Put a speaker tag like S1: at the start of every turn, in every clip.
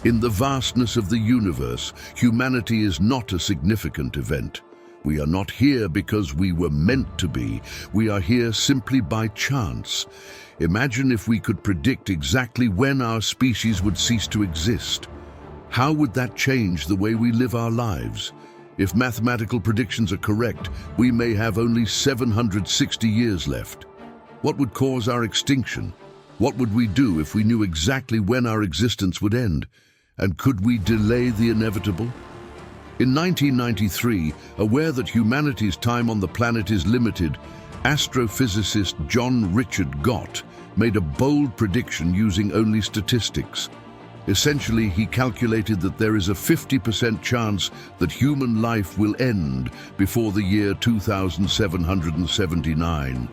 S1: In the vastness of the universe, humanity is not a significant event. We are not here because we were meant to be. We are here simply by chance. Imagine if we could predict exactly when our species would cease to exist. How would that change the way we live our lives? If mathematical predictions are correct, we may have only 760 years left. What would cause our extinction? What would we do if we knew exactly when our existence would end? And could we delay the inevitable? In 1993, aware that humanity's time on the planet is limited, astrophysicist John Richard Gott made a bold prediction using only statistics. Essentially, he calculated that there is a 50% chance that human life will end before the year 2779.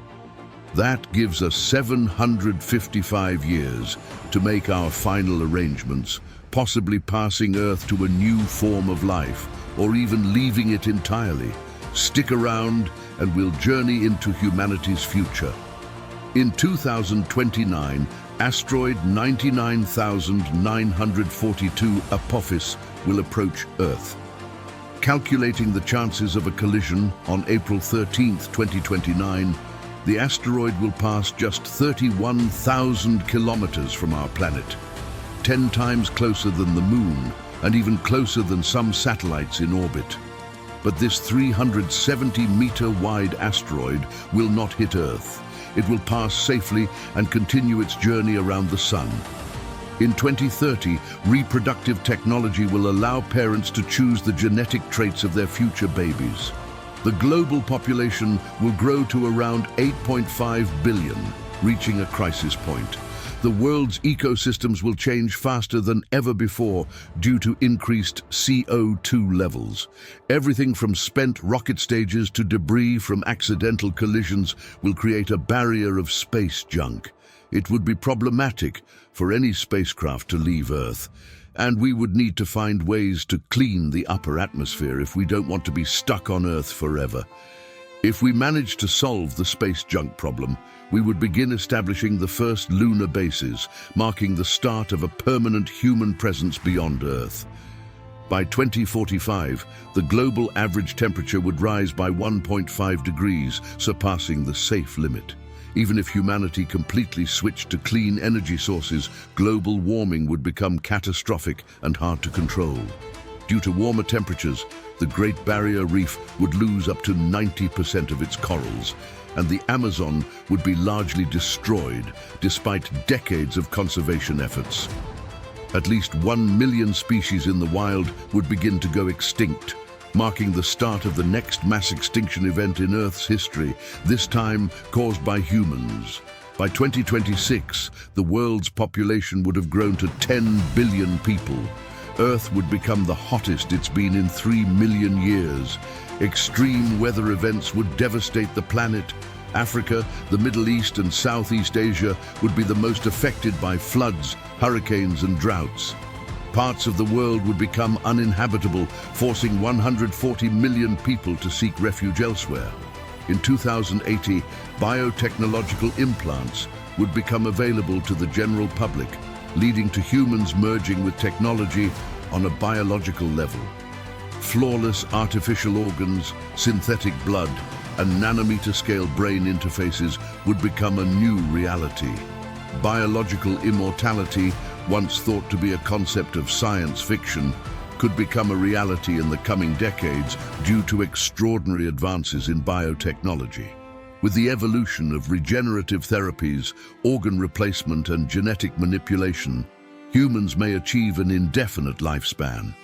S1: That gives us 755 years to make our final arrangements, possibly passing Earth to a new form of life, or even leaving it entirely. Stick around and we'll journey into humanity's future. In 2029, asteroid 99942 Apophis will approach Earth. Calculating the chances of a collision on April 13, 2029, the asteroid will pass just 31,000 kilometers from our planet, 10 times closer than the Moon and even closer than some satellites in orbit. But this 370-meter-wide asteroid will not hit Earth. It will pass safely and continue its journey around the Sun. In 2030, reproductive technology will allow parents to choose the genetic traits of their future babies. The global population will grow to around 8.5 billion, reaching a crisis point. The world's ecosystems will change faster than ever before due to increased CO2 levels. Everything from spent rocket stages to debris from accidental collisions will create a barrier of space junk. It would be problematic for any spacecraft to leave Earth, and we would need to find ways to clean the upper atmosphere if we don't want to be stuck on Earth forever. If we manage to solve the space junk problem, we would begin establishing the first lunar bases, marking the start of a permanent human presence beyond Earth. By 2045, the global average temperature would rise by 1.5 degrees, surpassing the safe limit. Even if humanity completely switched to clean energy sources, global warming would become catastrophic and hard to control. Due to warmer temperatures, the Great Barrier Reef would lose up to 90% of its corals, and the Amazon would be largely destroyed despite decades of conservation efforts. At least 1 million species in the wild would begin to go extinct, marking the start of the next mass extinction event in Earth's history, this time caused by humans. By 2026, the world's population would have grown to 10 billion people. Earth would become the hottest it's been in 3 million years. Extreme weather events would devastate the planet. Africa, the Middle East and Southeast Asia would be the most affected by floods, hurricanes and droughts. Parts of the world would become uninhabitable, forcing 140 million people to seek refuge elsewhere. In 2080, biotechnological implants would become available to the general public, leading to humans merging with technology on a biological level. Flawless artificial organs, synthetic blood, and nanometer-scale brain interfaces would become a new reality. Biological immortality, once thought to be a concept of science fiction, could become a reality in the coming decades due to extraordinary advances in biotechnology. With the evolution of regenerative therapies, organ replacement and genetic manipulation, humans may achieve an indefinite lifespan.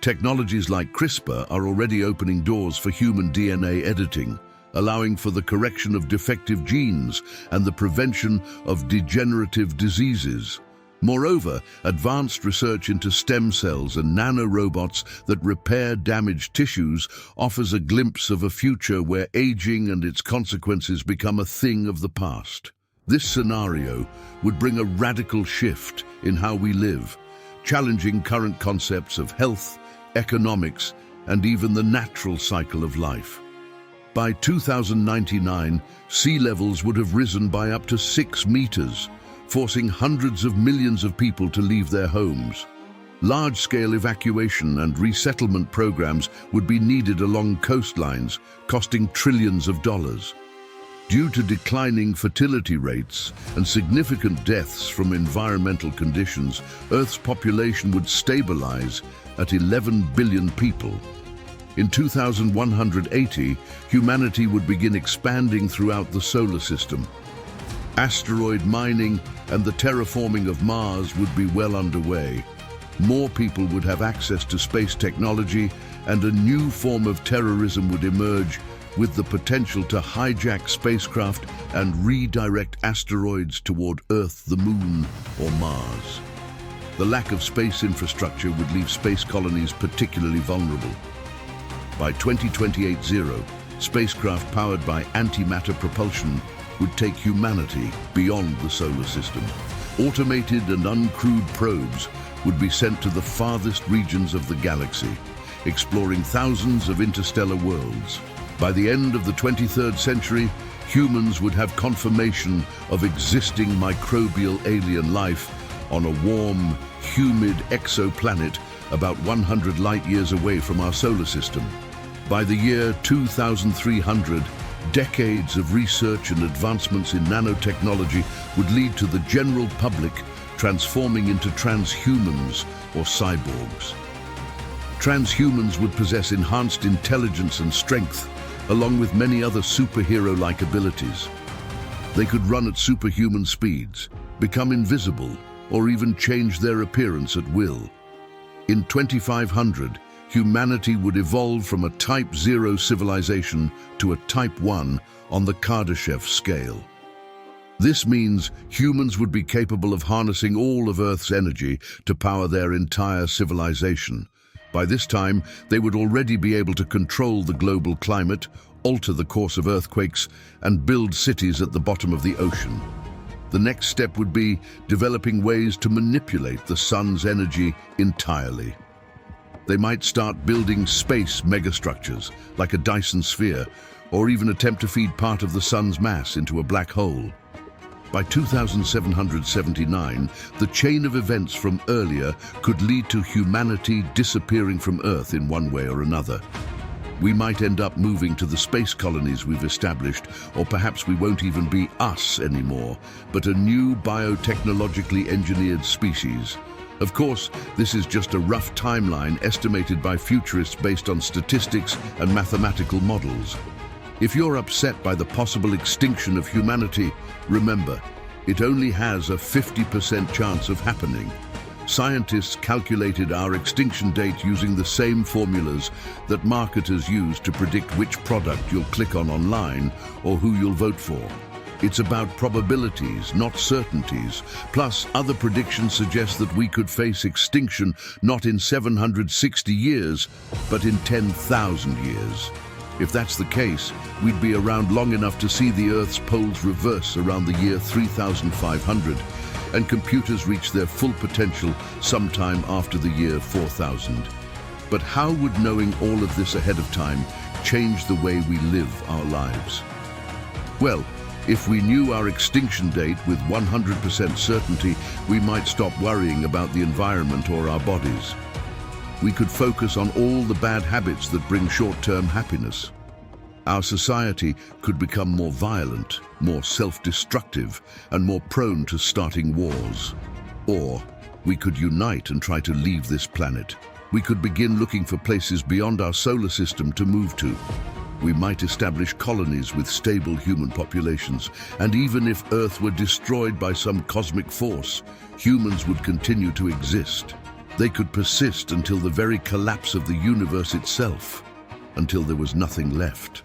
S1: Technologies like CRISPR are already opening doors for human DNA editing, allowing for the correction of defective genes and the prevention of degenerative diseases. Moreover, advanced research into stem cells and nanorobots that repair damaged tissues offers a glimpse of a future where aging and its consequences become a thing of the past. This scenario would bring a radical shift in how we live, challenging current concepts of health, economics, and even the natural cycle of life. By 2099, sea levels would have risen by up to 6 meters, forcing hundreds of millions of people to leave their homes. Large-scale evacuation and resettlement programs would be needed along coastlines, costing trillions of dollars. Due to declining fertility rates and significant deaths from environmental conditions, Earth's population would stabilize at 11 billion people. In 2180, humanity would begin expanding throughout the solar system. Asteroid mining and the terraforming of Mars would be well underway. More people would have access to space technology, and a new form of terrorism would emerge with the potential to hijack spacecraft and redirect asteroids toward Earth, the Moon, or Mars. The lack of space infrastructure would leave space colonies particularly vulnerable. By 2028, spacecraft powered by antimatter propulsion would take humanity beyond the solar system. Automated and uncrewed probes would be sent to the farthest regions of the galaxy, exploring thousands of interstellar worlds. By the end of the 23rd century, humans would have confirmation of existing microbial alien life on a warm, humid exoplanet about 100 light-years away from our solar system. By the year 2300, decades of research and advancements in nanotechnology would lead to the general public transforming into transhumans or cyborgs. Transhumans would possess enhanced intelligence and strength, along with many other superhero-like abilities. They could run at superhuman speeds, become invisible, or even change their appearance at will. In 2500, humanity would evolve from a Type 0 civilization to a Type 1 on the Kardashev scale. This means humans would be capable of harnessing all of Earth's energy to power their entire civilization. By this time, they would already be able to control the global climate, alter the course of earthquakes, and build cities at the bottom of the ocean. The next step would be developing ways to manipulate the sun's energy entirely. They might start building space megastructures, like a Dyson sphere, or even attempt to feed part of the sun's mass into a black hole. By 2779, the chain of events from earlier could lead to humanity disappearing from Earth in one way or another. We might end up moving to the space colonies we've established, or perhaps we won't even be us anymore, but a new biotechnologically engineered species. Of course, this is just a rough timeline estimated by futurists based on statistics and mathematical models. If you're upset by the possible extinction of humanity, remember, it only has a 50% chance of happening. Scientists calculated our extinction date using the same formulas that marketers use to predict which product you'll click on online or who you'll vote for. It's about probabilities, not certainties. Plus, other predictions suggest that we could face extinction not in 760 years, but in 10,000 years. If that's the case, we'd be around long enough to see the Earth's poles reverse around the year 3500, and computers reach their full potential sometime after the year 4000. But how would knowing all of this ahead of time change the way we live our lives? Well, if we knew our extinction date with 100% certainty, we might stop worrying about the environment or our bodies. We could focus on all the bad habits that bring short-term happiness. Our society could become more violent, more self-destructive, and more prone to starting wars. Or we could unite and try to leave this planet. We could begin looking for places beyond our solar system to move to. We might establish colonies with stable human populations, and even if Earth were destroyed by some cosmic force, humans would continue to exist. They could persist until the very collapse of the universe itself, until there was nothing left.